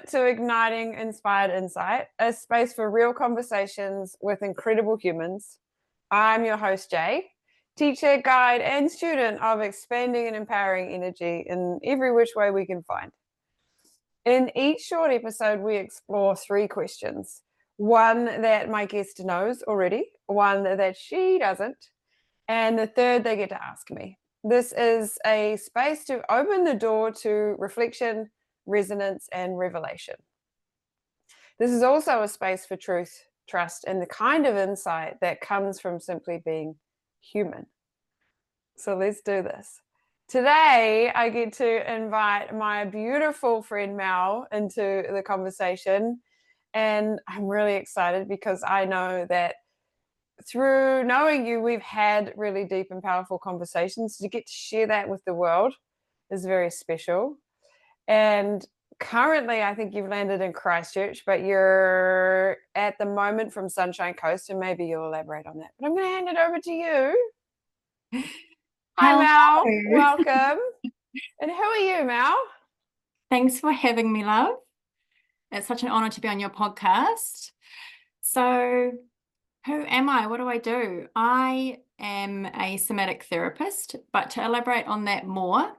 to Igniting Inspired Insight, a space for real conversations with incredible humans. I'm your host, Jae, teacher, guide, and student of expanding and empowering energy in every which way we can find. In each short episode, we explore 3 questions. One that my guest knows already, one that she doesn't, and the third they get to ask me. This is a space to open the door to reflection, resonance, and revelation. This is also a space for truth, trust, and the kind of insight that comes from simply being human. So let's do this. Today, I get to invite my beautiful friend Mel into the conversation, and I'm really excited because I know that through knowing you, we've had really deep and powerful conversations. To get to share that with the world is very special. And currently, I think you've landed in Christchurch, but you're at the moment from Sunshine Coast, and maybe you'll elaborate on that. But I'm going to hand it over to you. Hi, Mel. Welcome. And who are you, Mel? Thanks for having me, love. It's such an honor to be on your podcast. So, who am I? What do I do? I am a somatic therapist, but to elaborate on that more,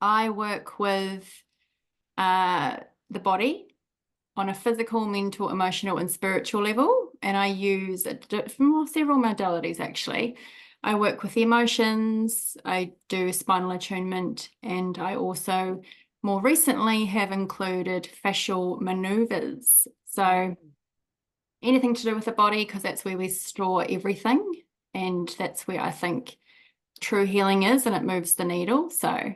I work with the body on a physical, mental, emotional, and spiritual level, and I use several modalities, actually. I work with the emotions, I do spinal attunement, and I also more recently have included fascial maneuvers. So anything to do with the body, because that's where we store everything, and that's where I think true healing is, and it moves the needle. So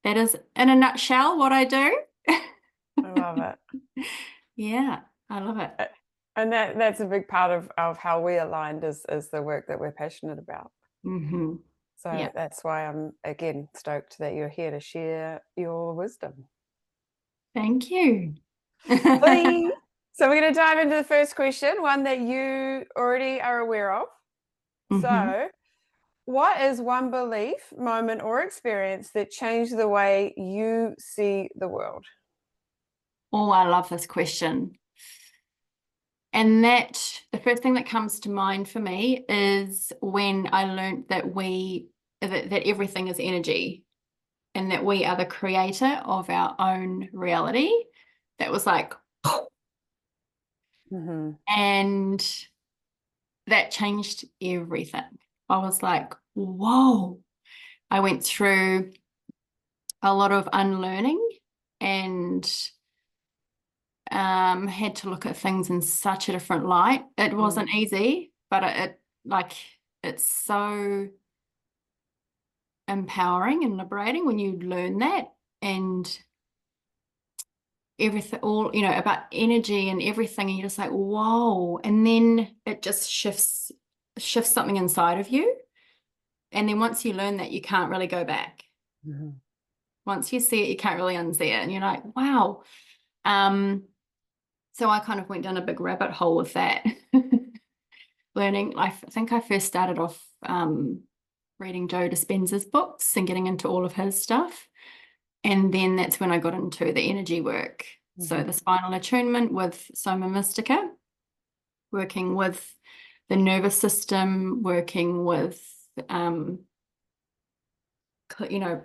that is, in a nutshell, what I do. I love it. Yeah, I love it. And that's a big part of how we aligned is the work that we're passionate about. Mm-hmm. So yeah. That's why I'm, again, stoked that you're here to share your wisdom. Thank you. Please. So we're going to dive into the first question, one that you already are aware of. Mm-hmm. So what is one belief, moment, or experience that changed the way you see the world? Oh, I love this question. And that the first thing that comes to mind for me is when I learned that that everything is energy and that we are the creator of our own reality. That was like, mm-hmm. And that changed everything. I was like, whoa. I went through a lot of unlearning and had to look at things in such a different light. It wasn't easy, but it's so empowering and liberating when you learn that, and everything, all, about energy and everything, and you're just like, whoa. And then it just shifts something inside of you. And then once you learn that, you can't really go back. Mm-hmm. Once you see it, you can't really unsee it. And you're like, wow. So I kind of went down a big rabbit hole with that. Learning, I think I first started off reading Joe Dispenza's books and getting into all of his stuff. And then that's when I got into the energy work. Mm-hmm. So the spinal attunement with Soma Mystica, working with the nervous system, working with,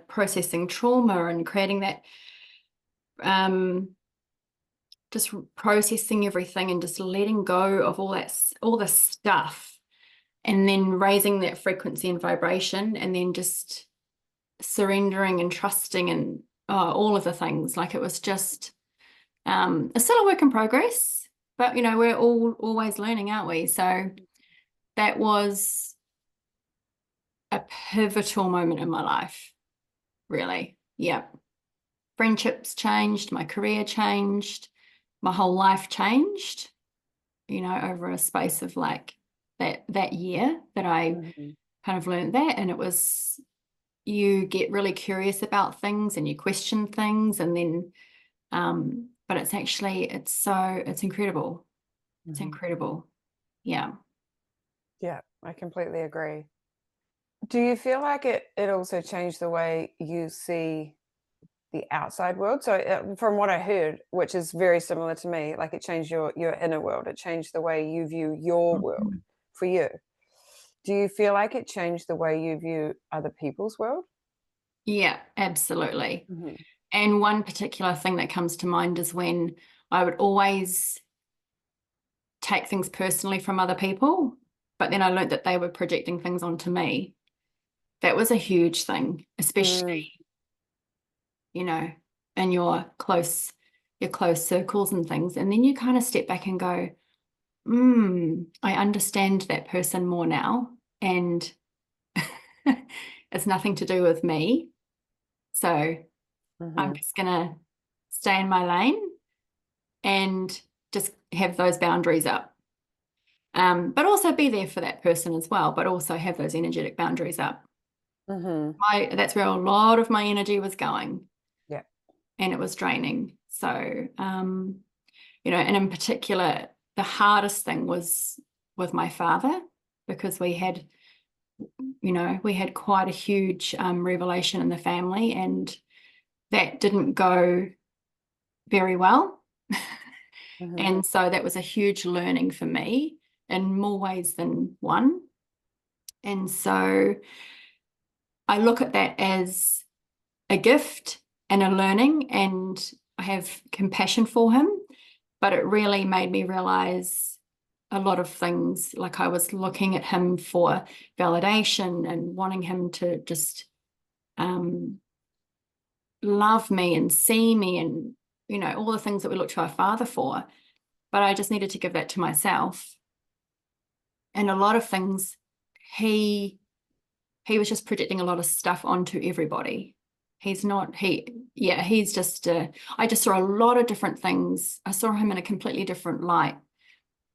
processing trauma and creating that, just processing everything and just letting go of all the stuff, and then raising that frequency and vibration, and then just surrendering and trusting and all of the things. Like, it was just it's still a work in progress, but we're all always learning, aren't we? So that was a pivotal moment in my life, really. Yeah. Friendships changed, my career changed, my whole life changed, over a space of like that year that I kind of learned that. And it was, you get really curious about things and you question things, and then but it's actually, it's incredible. It's incredible. Yeah I completely agree. Do you feel like it also changed the way you see the outside world. So from what I heard, which is very similar to me, like it changed your inner world. It changed the way you view your world for you. Do you feel like it changed the way you view other people's world? Yeah, absolutely. And one particular thing that comes to mind is when I would always take things personally from other people, but then I learned that they were projecting things onto me. That was a huge thing, especially, you know, in your close circles and things. And then you kind of step back and go, I understand that person more now, and it's nothing to do with me. So I'm just gonna stay in my lane and just have those boundaries up. But also be there for that person as well, but also have those energetic boundaries up. That's where a lot of my energy was going. Yeah. And it was draining. So, you know, and in particular, the hardest thing was with my father, because we had, you know, we had quite a huge revelation in the family, and that didn't go very well. And so that was a huge learning for me in more ways than one. And so I look at that as a gift and a learning, and I have compassion for him, but it really made me realize a lot of things. Like I was looking at him for validation and wanting him to just love me and see me, and, you know, all the things that we look to our father for. But I just needed to give that to myself. And a lot of things, he was just projecting a lot of stuff onto everybody. He's just, I just saw a lot of different things. I saw him in a completely different light.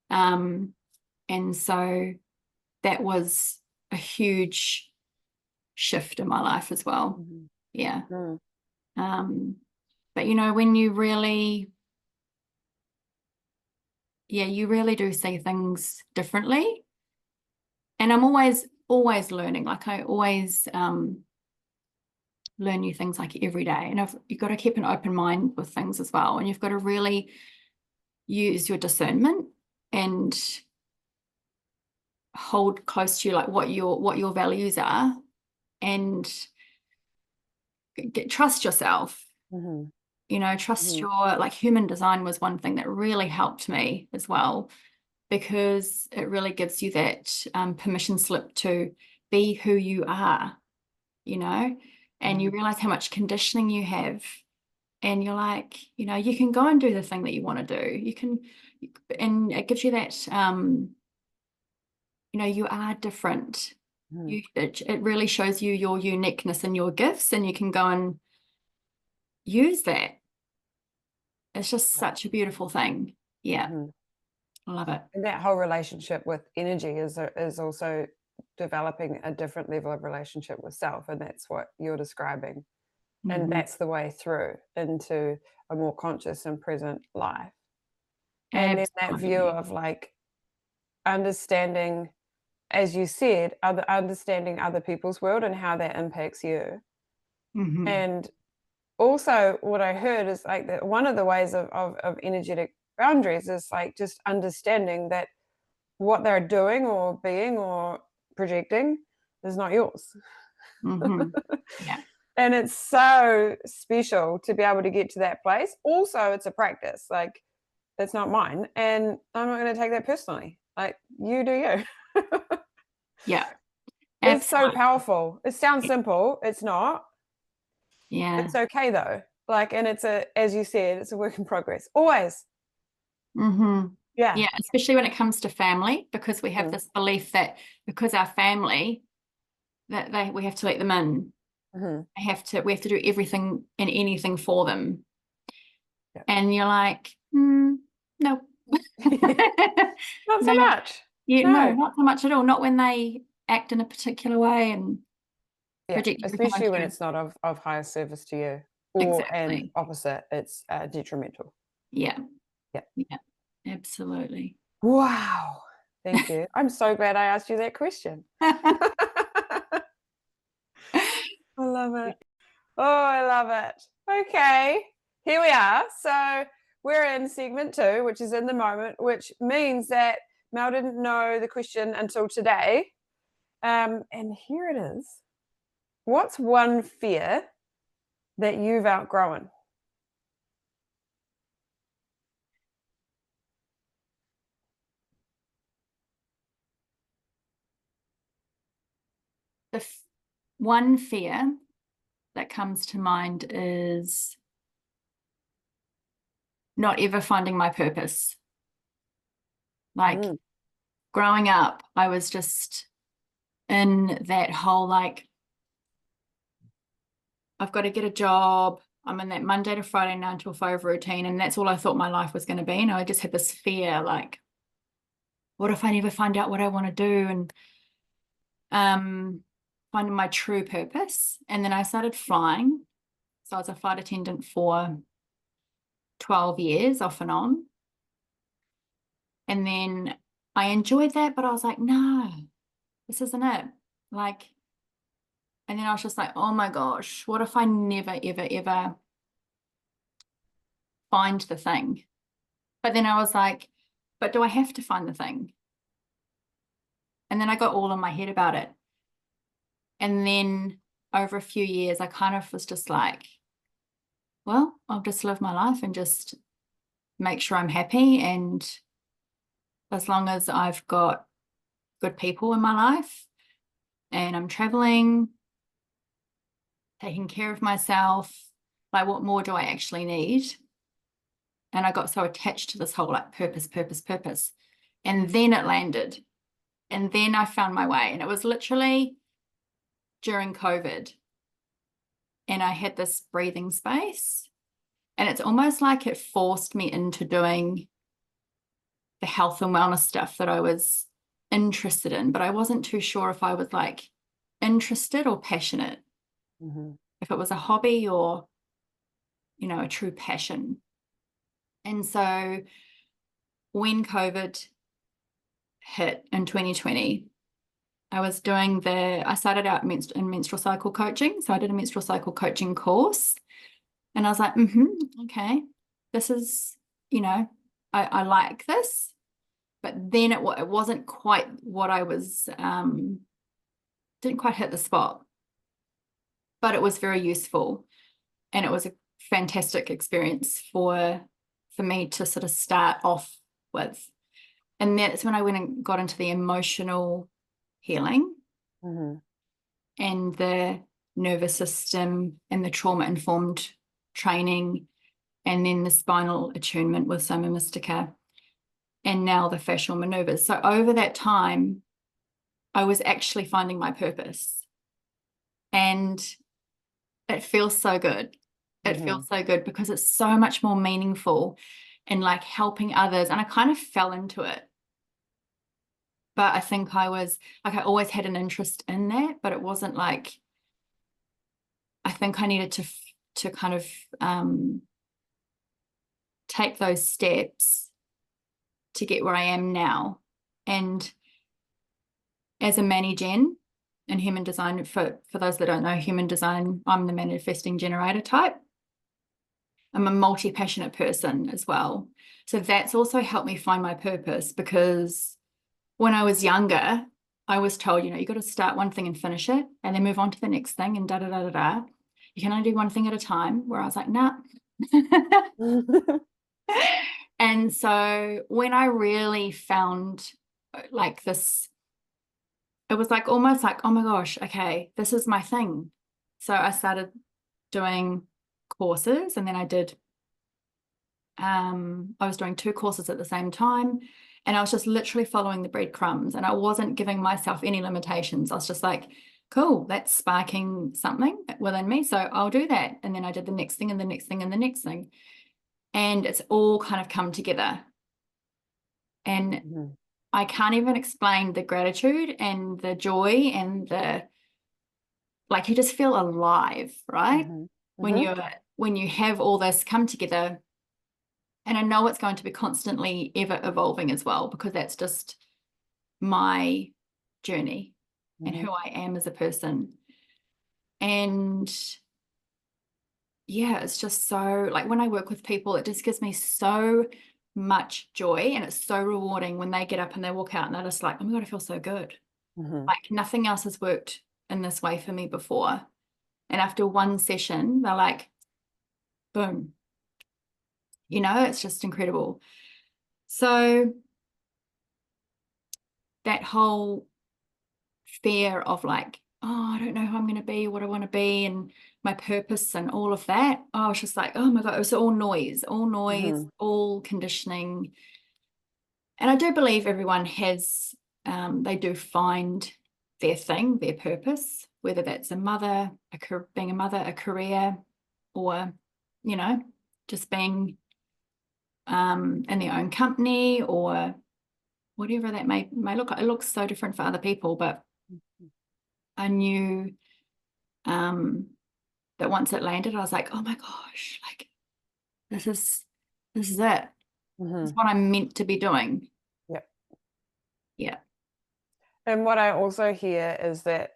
And so that was a huge shift in my life as well. Yeah. But, you know, when you really, you really do see things differently. And I'm always learning. Like I always learn new things like every day. And you've got to keep an open mind with things as well. And you've got to really use your discernment and hold close to you, like what your values are, and trust yourself. You know, trust your, like, human design was one thing that really helped me as well, because it really gives you that permission slip to be who you are, you know, and you realize how much conditioning you have. And you're like, you know, you can go and do the thing that you want to do. You can, and it gives you that, you know, you are different. It really shows you your uniqueness and your gifts, and you can go and use that. It's just such a beautiful thing. Yeah. I love it. And that whole relationship with energy is also developing a different level of relationship with self. And that's what you're describing. And that's the way through into a more conscious and present life. And then that view of, like, understanding, as you said, understanding other people's world and how that impacts you. And also what I heard is, like, that one of the ways of energetic boundaries is, like, just understanding that what they're doing or being or projecting is not yours. Yeah. And it's so special to be able to get to that place. Also, it's a practice. Like, it's not mine, and I'm not going to take that personally. Like, you do you. Yeah. It's so powerful. It sounds simple. It's not. Yeah. It's okay though. Like, and as you said, it's a work in progress. Always. Yeah. Yeah, especially when it comes to family, because we have this belief that because our family, that we have to let them in. We have to do everything and anything for them. Yeah. And you're like, no. Not so much. No, not so much at all. Not when they act in a particular way and project especially when it's not of higher service to you. Or exactly. And opposite, it's detrimental. Yeah. Absolutely. Wow. Thank you. I'm so glad I asked you that question. I love it. Oh, I love it. Okay, here we are. So we're in segment 2, which is in the moment, which means that Mel didn't know the question until today. And here it is. What's one fear that you've outgrown? The one fear that comes to mind is not ever finding my purpose. Like growing up, I was just in that whole, like, I've got to get a job. I'm in that Monday to Friday 9 to 5 routine, and that's all I thought my life was going to be. And I just had this fear, like, what if I never find out what I want to do? And finding my true purpose. And then I started flying. So I was a flight attendant for 12 years off and on. And then I enjoyed that, but I was like, no, this isn't it. Like, and then I was just like, oh my gosh, what if I never, ever, ever find the thing? But then I was like, but do I have to find the thing? And then I got all in my head about it. And then over a few years, I kind of was just like, well, I'll just live my life and just make sure I'm happy. And as long as I've got good people in my life and I'm traveling, taking care of myself, like what more do I actually need? And I got so attached to this whole like purpose. And then it landed. And then I found my way. And it was literally during COVID. And I had this breathing space. And it's almost like it forced me into doing the health and wellness stuff that I was interested in. But I wasn't too sure if I was like interested or passionate. If it was a hobby or, you know, a true passion. And so when COVID hit in 2020, I started out in menstrual cycle coaching. So I did a menstrual cycle coaching course. And I was like, okay, this is, you know, I like this. But then it wasn't quite what I was, didn't quite hit the spot. But it was very useful. And it was a fantastic experience for me to sort of start off with. And that's when I went and got into the emotional healing and the nervous system and the trauma-informed training, and then the spinal attunement with Soma Mystica, and now the fascial maneuvers. So over that time, I was actually finding my purpose. And it feels so good. It feels so good because it's so much more meaningful and like helping others. And I kind of fell into it. But I think I always had an interest in that, but it wasn't like, I think I needed to kind of take those steps to get where I am now. And as a mani-gen in human design, for those that don't know human design, I'm the manifesting generator type. I'm a multi-passionate person as well. So that's also helped me find my purpose, because when I was younger, I was told, you know, you got to start one thing and finish it and then move on to the next thing and da-da-da-da-da. You can only do one thing at a time, where I was like, nah. And so when I really found like this, it was like almost like, oh my gosh, okay, this is my thing. So I started doing courses, and then I was doing 2 courses at the same time, and I was just literally following the breadcrumbs, and I wasn't giving myself any limitations. I was just like, cool, that's sparking something within me, so I'll do that. And then I did the next thing and the next thing and the next thing, and it's all kind of come together. And I can't even explain the gratitude and the joy and like, you just feel alive, right? When you have all this come together. And I know it's going to be constantly ever evolving as well, because that's just my journey and who I am as a person. And yeah, it's just so, like, when I work with people, it just gives me so much joy, and it's so rewarding when they get up and they walk out and they're just like, oh my God, I feel so good. Like nothing else has worked in this way for me before. And after one session, they're like, boom, it's just incredible. So that whole fear of like, oh, I don't know who I'm going to be, what I want to be, and my purpose and all of that. I was just like, oh my God, it was all noise, all conditioning. And I do believe everyone has, they do find their thing, their purpose, whether that's being a mother, a career, or, just being in their own company, or whatever that may look like. It looks so different for other people, but I knew that once it landed, I was like, oh my gosh, like this is it. This is what I'm meant to be doing. Yeah. Yeah. And what I also hear is that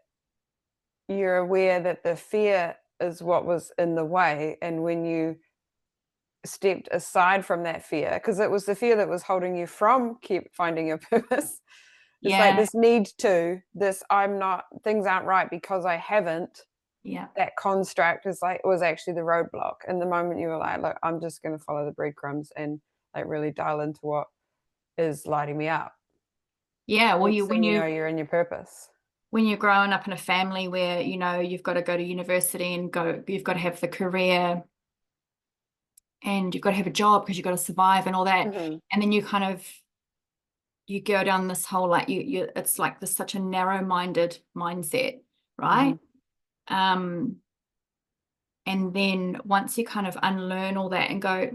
you're aware that the fear is what was in the way. And when you stepped aside from that fear, because it was the fear that was holding you from keep finding your purpose. It's like Yeah. this things aren't right because I haven't. Yeah. That construct is like, it was actually the roadblock. And the moment you were like, look, I'm just going to follow the breadcrumbs and like really dial into what is lighting me up. Yeah. Well, Next thing you know, you're in your purpose. when you're growing up in a family where, you've got to go to university and you've got to have the career and you've got to have a job because you've got to survive and all that. And then you go down this whole, like it's like this such a narrow-minded mindset, right? And then once you kind of unlearn all that and go,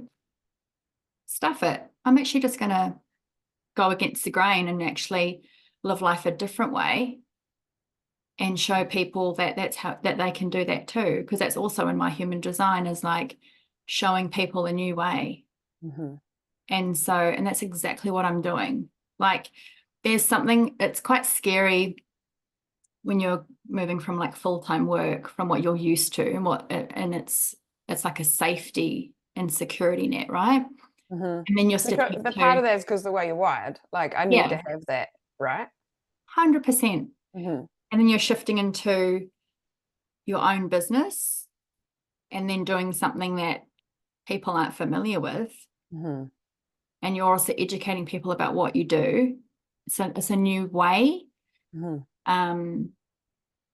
stuff it, I'm actually just going to go against the grain and actually live life a different way and show people that that they can do that too, because that's also in my human design, is like showing people a new way. And that's exactly what I'm doing. Like there's something, it's quite scary when you're moving from like full-time work from what you're used to and it's like a safety and security net, right? And then you're stepping The part of that is because the way you're wired, like I need to have that, right? 100%. And then you're shifting into your own business and then doing something that people aren't familiar with. And you're also educating people about what you do. So it's a new way, a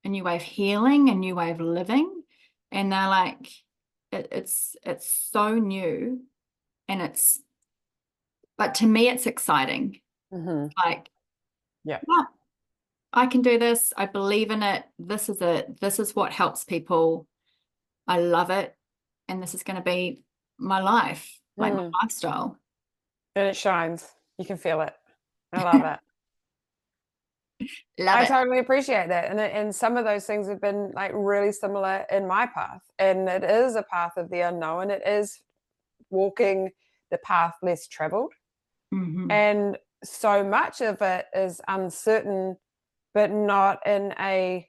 new way of healing, a new way of living. And they're like, it's so new, and but to me, it's exciting. Like, yeah, I can do this. I believe in it. This is what helps people. I love it. And this is going to be my life, like my lifestyle. And it shines. You can feel it. I love it. I totally appreciate that. And some of those things have been like really similar in my path. And it is a path of the unknown. It is walking the path less traveled. And so much of it is uncertain, but not in a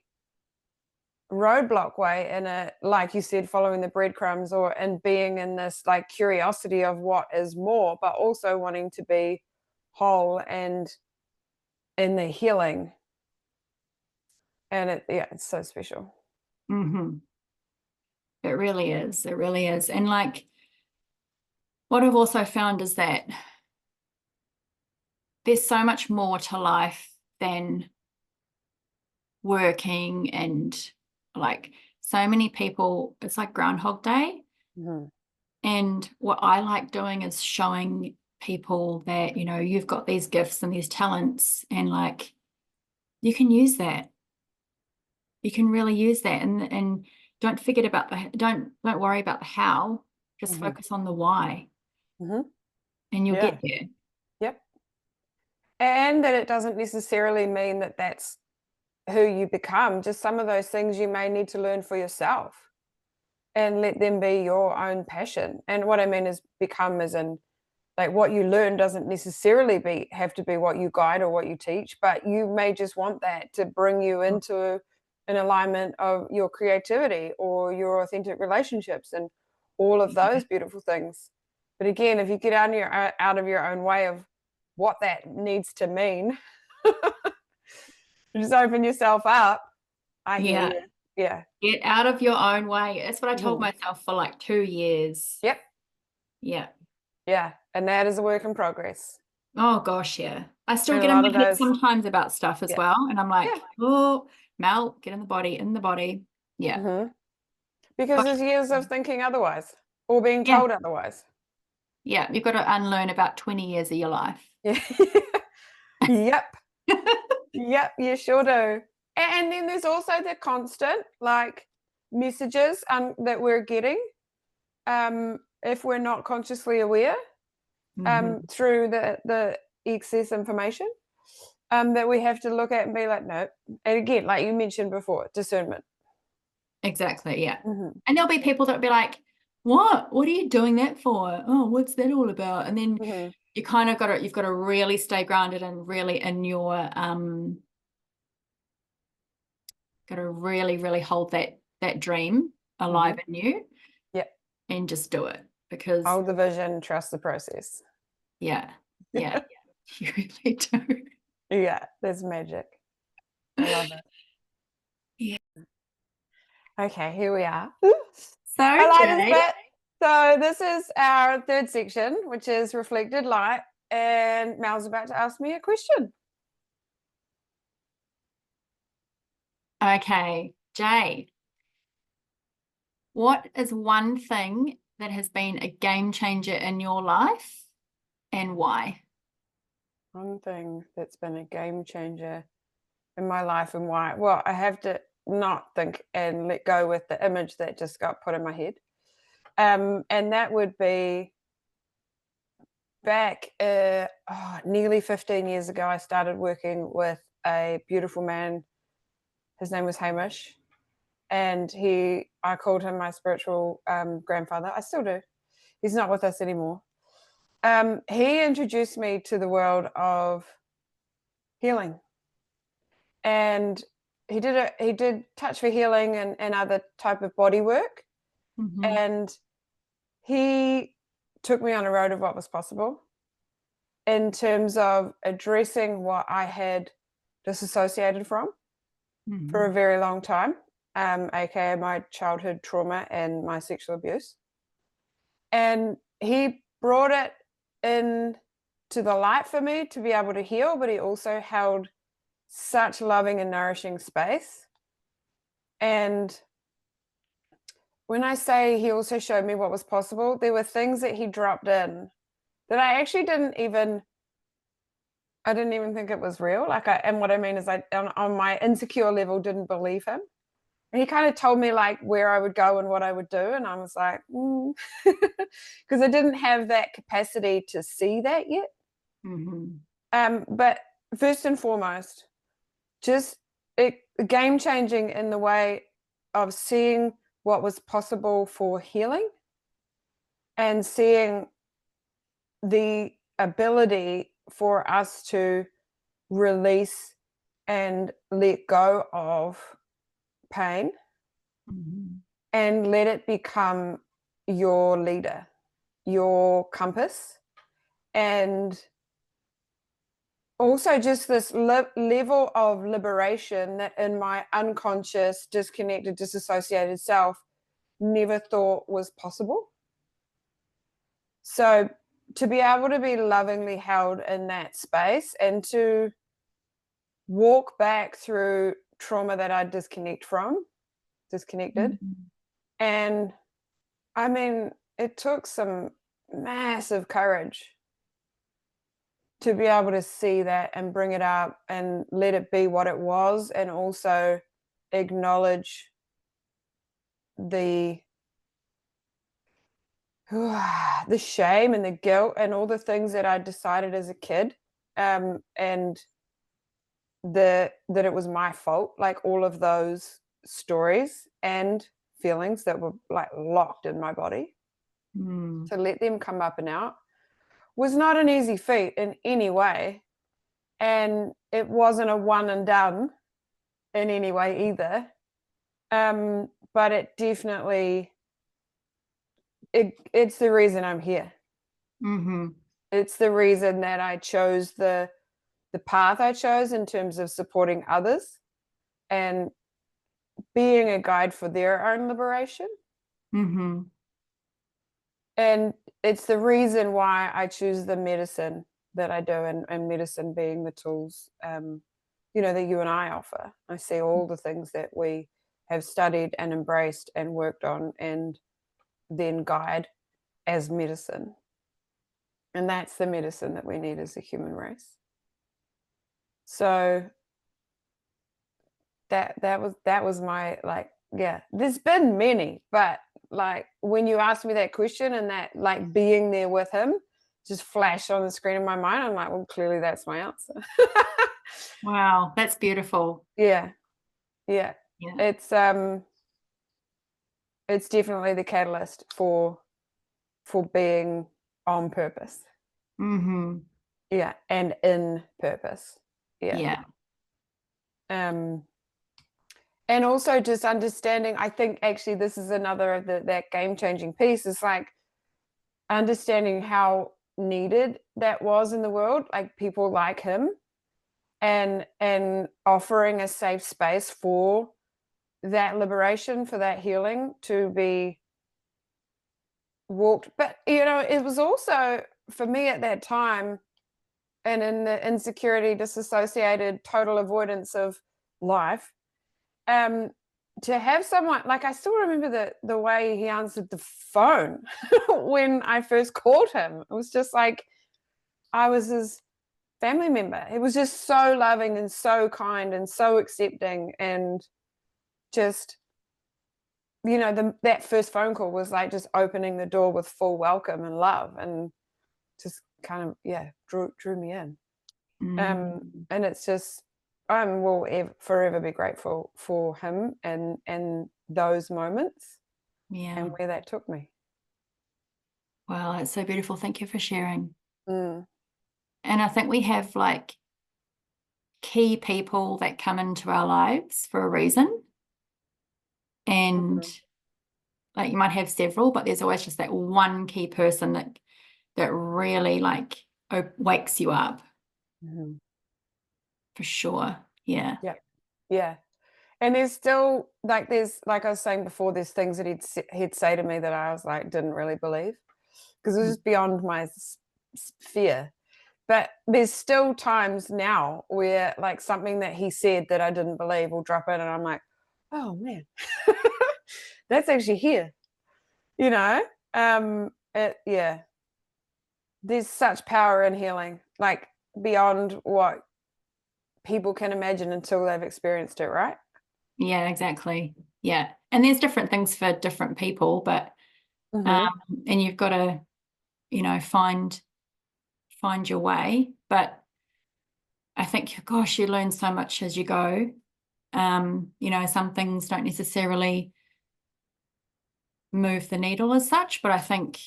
roadblock way, in a, like you said, following the breadcrumbs, or in being in this like curiosity of what is more, but also wanting to be whole and in the healing. And it's so special. It really is. It really is. And like what I've also found is that there's so much more to life than working, and like so many people, it's like Groundhog Day. And what I like doing is showing people that, you've got these gifts and these talents, and like you can use that. You can really use that, and don't forget about don't worry about the how. Just focus on the why, and you'll get there. Yep. And that it doesn't necessarily mean that that's who you become. Just some of those things you may need to learn for yourself, and let them be your own passion. And what I mean is become as in, like, what you learn doesn't necessarily have to be what you guide or what you teach, but you may just want that to bring you into an alignment of your creativity or your authentic relationships and all of those beautiful things. But again, if you get out of your own way of what that needs to mean, just open yourself up. I hear Yeah. you. Yeah. Get out of your own way. That's what I told Mhm. myself for like 2 years. Yep. Yeah. Yeah. And that is a work in progress. Oh gosh, yeah. I still And a get in lot my of head those, sometimes about stuff as yeah. well. And I'm like, Yeah. oh, Mel, get in the body, in the body. Yeah. Mm-hmm. Because But there's years of thinking otherwise or being yeah, told otherwise. yeah. You've got to unlearn about 20 years of your life. Yeah. Yep. Yep, you sure do. And then there's also the constant like messages that we're getting if we're not consciously aware Mhm. through the excess information that we have to look at and be like, no. And again, like you mentioned before, discernment. Exactly, yeah. Mm-hmm. And there'll be people that'll be like, what? What are you doing that for? Oh, what's that all about? And then Mm-hmm. you kind of you've got to really stay grounded and really in your got to really, really hold that dream alive in you Yep. and just do it because Hold the vision, trust the process. yeah, you really do. Yeah, there's magic. I love it. Yeah. Okay, here we are. So, I like this Jae, bit. So this is our third section, which is reflected light. And Mel's about to ask me a question. okay, Jae, what is one thing that has been a game changer in your life and why? One thing that's been a game changer in my life and why. Well, I have to not think and let go with the image that just got put in my head. And that would be back nearly 15 years ago, I started working with a beautiful man. His name was Hamish. And I called him my spiritual grandfather. I still do. He's not with us anymore. He introduced me to the world of healing. And he did touch for healing and other type of body work. Mhm. And he took me on a road of what was possible in terms of addressing what I had disassociated from for a Mhm. very long time, aka my childhood trauma and my sexual abuse. And he brought it in to the light for me to be able to heal, but he also held such loving and nourishing space. And when I say he also showed me what was possible, there were things that he dropped in that I actually I didn't even think it was real. And what I mean is on my insecure level, didn't believe him. And he kind of told me like where I would go and what I would do. And I was like, because I didn't have that capacity to see that yet. Mhm. But first and foremost, just game changing in the way of seeing what was possible for healing and seeing the ability for us to release and let go of pain Mhm. and let it become your leader, your compass, and also just this level of liberation that in my unconscious, disconnected, disassociated self never thought was possible. So to be able to be lovingly held in that space and to walk back through trauma that I disconnected. Mhm. And I mean, it took some massive courage to be able to see that and bring it up and let it be what it was, and also acknowledge the the shame and the guilt and all the things that I decided as a kid, and that it was my fault, like all of those stories and feelings that were like locked in my body, Mm. to let them come up and out was not an easy feat in any way. And it wasn't a one and done in any way either. But it definitely it's the reason I'm here. Mm-hmm. It's the reason that I chose the path I chose in terms of supporting others and being a guide for their own liberation. Mm-hmm. And it's the reason why I choose the medicine that I do, and medicine being the tools, that you and I offer. I see all the things that we have studied and embraced and worked on and then guide as medicine. And that's the medicine that we need as a human race. So that was my, like, yeah, there's been many, but like when you asked me that question and that, like, being there with him just flashed on the screen in my mind, I'm like, well, clearly that's my answer. Wow, that's beautiful. Yeah. Yeah. It's definitely the catalyst for being on purpose. Mm-hmm. Yeah, and in purpose. Yeah. Yeah. And also just understanding, I think actually this is another of that game-changing piece, is like understanding how needed that was in the world, like people like him, and offering a safe space for that liberation, for that healing to be walked. But it was also for me at that time, and in the insecurity, disassociated, total avoidance of life, to have someone, like, I still remember the way he answered the phone when I first called him. It was just like I was his family member. It was just so loving and so kind and so accepting, and just that first phone call was like just opening the door with full welcome and love, and just kind of drew me in. And it's just, I will forever be grateful for him and those moments, and where that took me. Wow, that's so beautiful. Thank you for sharing. Mm. And I think we have like key people that come into our lives for a reason. And like you might have several, but there's always just that one key person that really like wakes you up. Mm-hmm. For sure. Yeah. Yeah. And there's still, like, like I was saying before, there's things that he'd say to me that I was like, didn't really believe, because it was just beyond my sphere. But there's still times now where, like, something that he said that I didn't believe will drop in, and I'm like, oh man, that's actually here. There's such power in healing, like beyond what people can imagine until they've experienced it, right? Yeah, exactly. Yeah. And there's different things for different people, but and you've got to, find your way. But I think, gosh, you learn so much as you go. Some things don't necessarily move the needle as such, but I think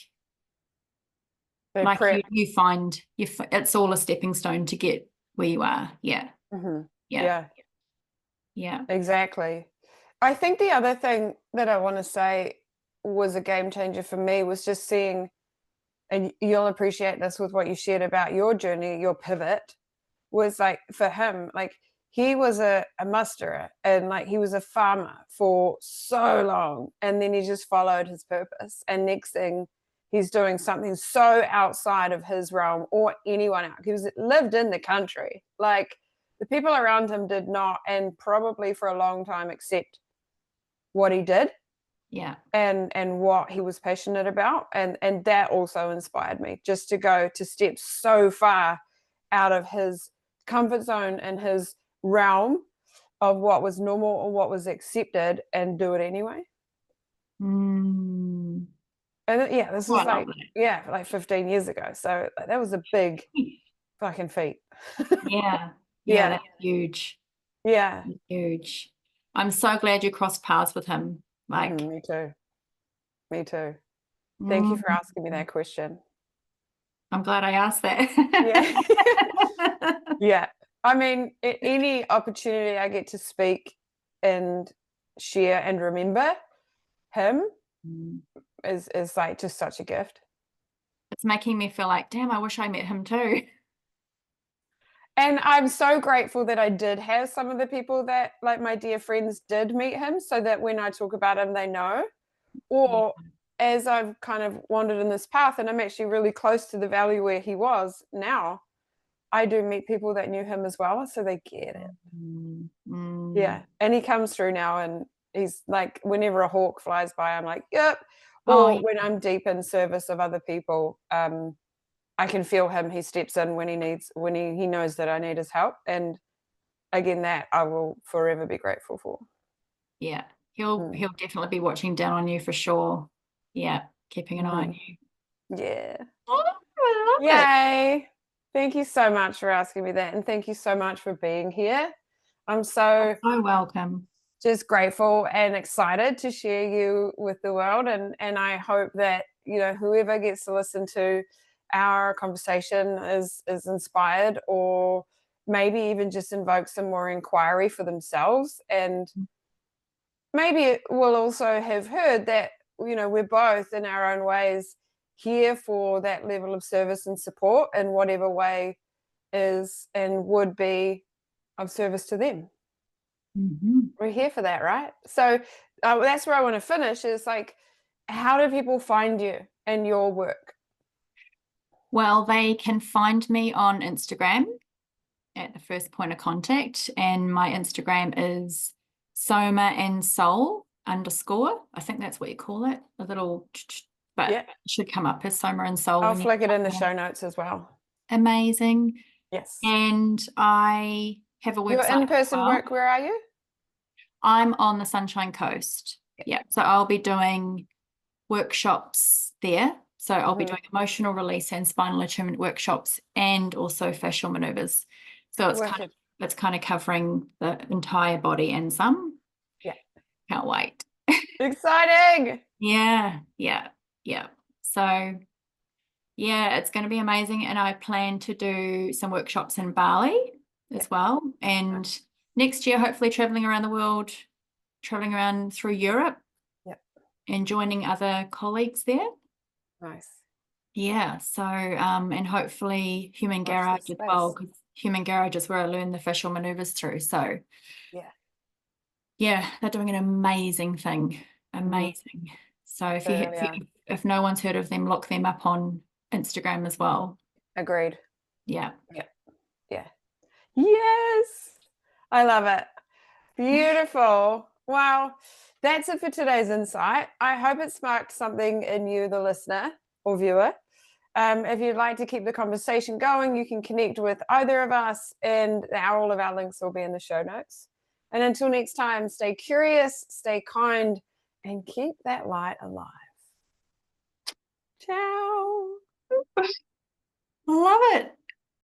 you find it's all a stepping stone to get where you are. Yeah. Yeah. Exactly. I think the other thing that I want to say was a game changer for me was just seeing, and you'll appreciate this with what you shared about your journey, your pivot, was like, for him, like, he was a musterer, and like he was a farmer for so long, and then he just followed his purpose, and next thing he's doing something so outside of his realm or anyone else. He lived in the country, like the people around him did not, and probably for a long time, accept what he did. Yeah. And what he was passionate about, and that also inspired me, just to go to step so far out of his comfort zone and his realm of what was normal or what was accepted, and do it anyway. And this was like 15 years ago, so that was a big fucking feat. Yeah that's huge. Huge. I'm so glad you crossed paths with him. Like me too. Thank you for asking me that question. I'm glad I asked that. Yeah. I mean, any opportunity I get to speak and share and remember him, is like just such a gift. It's making me feel like, damn, I wish I met him too. And I'm so grateful that I did have some of the people that, like my dear friends, did meet him, so that when I talk about him, they know. Or as I've kind of wandered in this path, and I'm actually really close to the valley where he was now, I do meet people that knew him as well, so they get it. Yeah. And he comes through now, and he's like, whenever a hawk flies by, I'm like, yep. Or when I'm deep in service of other people, I can feel him. He steps in when he knows that I need his help. And again, that I will forever be grateful for. Yeah, he'll definitely be watching down on you for sure. Yeah, keeping an eye on you. Yeah. Oh, I love it. Yay. Thank you so much for asking me that. And thank you so much for being here. I'm so welcome. just grateful and excited to share you with the world. And I hope that, whoever gets to listen to our conversation is inspired, or maybe even just invoke some more inquiry for themselves. And maybe it will also have heard that, we're both in our own ways here for that level of service and support in whatever way is and would be of service to them. We're here for that, right? So that's where I want to finish, is like, how do people find you and your work? Well, they can find me on Instagram at the first point of contact, and my Instagram is Soma and Soul _ I think that's what you call it, a little, but it should come up as Soma and Soul. I'll flick it in the show notes as well. Amazing. Yes. And I have a website. Your in-person work, where are you? I'm on the Sunshine Coast. Yeah. So I'll be doing workshops there. So I'll be doing emotional release and spinal attunement workshops, and also fascial maneuvers. So it's kind of covering the entire body and some. Yeah. Can't wait. Exciting. Yeah. So yeah, it's going to be amazing. And I plan to do some workshops in Bali as well. And next year, hopefully traveling around the world, traveling around through Europe and joining other colleagues there. Nice. Yeah. So, and hopefully Human Garage as well, because Human Garage is where I learned the fascial maneuvers through. So yeah, they're doing an amazing thing. Amazing. So if no one's heard of them, look them up on Instagram as well. Agreed. Yeah. Yes. I love it. Beautiful. Wow. That's it for today's insight. I hope it sparked something in you, the listener or viewer. If you'd like to keep the conversation going, you can connect with either of us, and all of our links will be in the show notes. And until next time, stay curious, stay kind, and keep that light alive. Ciao. Love it.